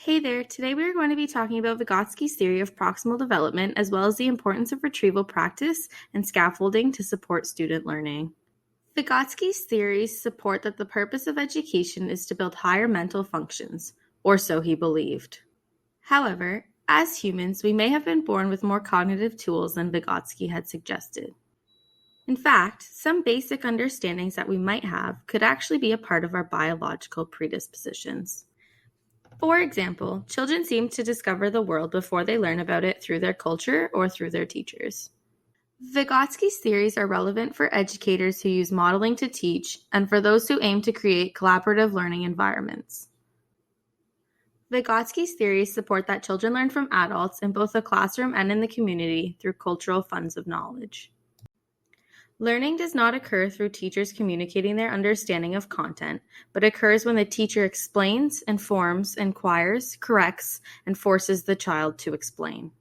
Hey there, today we are going to be talking about Vygotsky's theory of proximal development as well as the importance of retrieval practice and scaffolding to support student learning. Vygotsky's theories support that the purpose of education is to build higher mental functions, or so he believed. However, as humans, we may have been born with more cognitive tools than Vygotsky had suggested. In fact, some basic understandings that we might have could actually be a part of our biological predispositions. For example, children seem to discover the world before they learn about it through their culture or through their teachers. Vygotsky's theories are relevant for educators who use modeling to teach and for those who aim to create collaborative learning environments. Vygotsky's theories support that children learn from adults in both the classroom and in the community through cultural funds of knowledge. Learning does not occur through teachers communicating their understanding of content, but occurs when the teacher explains, informs, inquires, corrects, and forces the child to explain.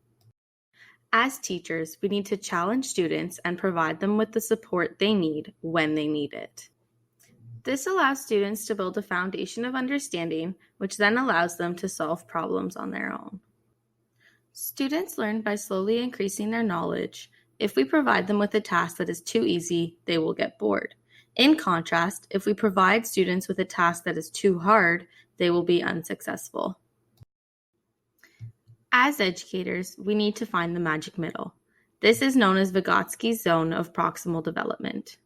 As teachers, we need to challenge students and provide them with the support they need when they need it. This allows students to build a foundation of understanding, which then allows them to solve problems on their own. Students learn by slowly increasing their knowledge. If we provide them with a task that is too easy, they will get bored. In contrast, if we provide students with a task that is too hard, they will be unsuccessful. As educators, we need to find the magic middle. This is known as Vygotsky's zone of proximal development.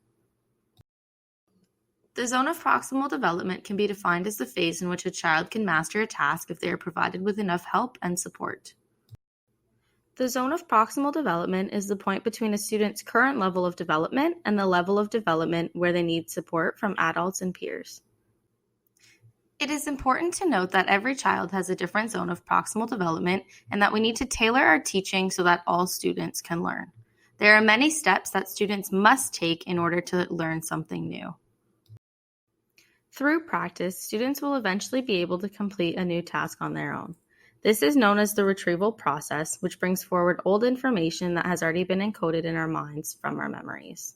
The zone of proximal development can be defined as the phase in which a child can master a task if they are provided with enough help and support. The zone of proximal development is the point between a student's current level of development and the level of development where they need support from adults and peers. It is important to note that every child has a different zone of proximal development and that we need to tailor our teaching so that all students can learn. There are many steps that students must take in order to learn something new. Through practice, students will eventually be able to complete a new task on their own. This is known as the retrieval process, which brings forward old information that has already been encoded in our minds from our memories.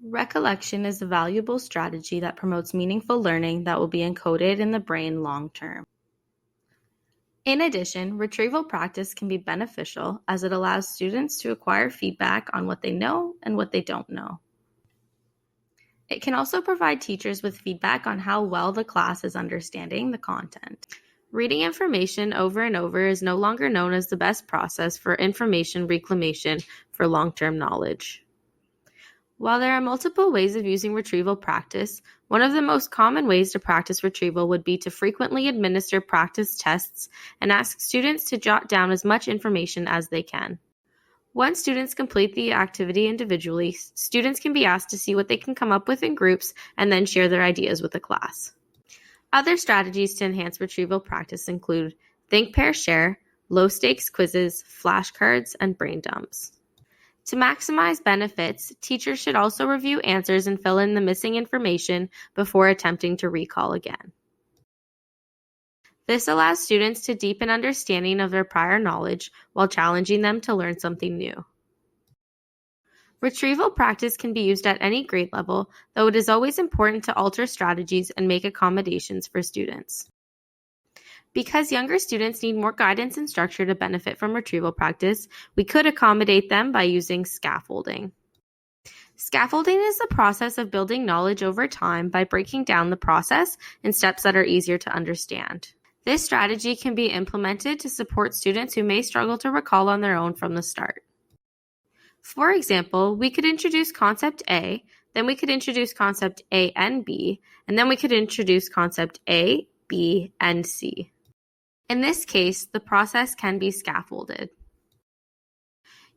Recollection is a valuable strategy that promotes meaningful learning that will be encoded in the brain long term. In addition, retrieval practice can be beneficial as it allows students to acquire feedback on what they know and what they don't know. It can also provide teachers with feedback on how well the class is understanding the content. Reading information over and over is no longer known as the best process for information reclamation for long-term knowledge. While there are multiple ways of using retrieval practice, one of the most common ways to practice retrieval would be to frequently administer practice tests and ask students to jot down as much information as they can. Once students complete the activity individually, students can be asked to see what they can come up with in groups and then share their ideas with the class. Other strategies to enhance retrieval practice include think, pair, share, low-stakes quizzes, flashcards, and brain dumps. To maximize benefits, teachers should also review answers and fill in the missing information before attempting to recall again. This allows students to deepen understanding of their prior knowledge while challenging them to learn something new. Retrieval practice can be used at any grade level, though it is always important to alter strategies and make accommodations for students. Because younger students need more guidance and structure to benefit from retrieval practice, we could accommodate them by using scaffolding. Scaffolding is the process of building knowledge over time by breaking down the process in steps that are easier to understand. This strategy can be implemented to support students who may struggle to recall on their own from the start. For example, we could introduce concept A, then we could introduce concept A and B, and then we could introduce concept A, B, and C. In this case, the process can be scaffolded.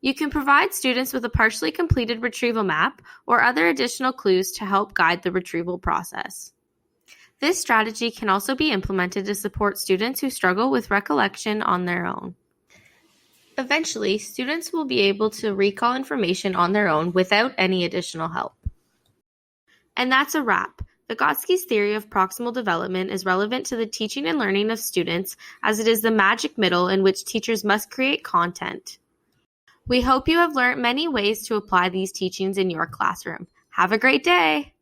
You can provide students with a partially completed retrieval map or other additional clues to help guide the retrieval process. This strategy can also be implemented to support students who struggle with recollection on their own. Eventually, students will be able to recall information on their own without any additional help. And that's a wrap. Vygotsky's theory of proximal development is relevant to the teaching and learning of students as it is the magic middle in which teachers must create content. We hope you have learned many ways to apply these teachings in your classroom. Have a great day!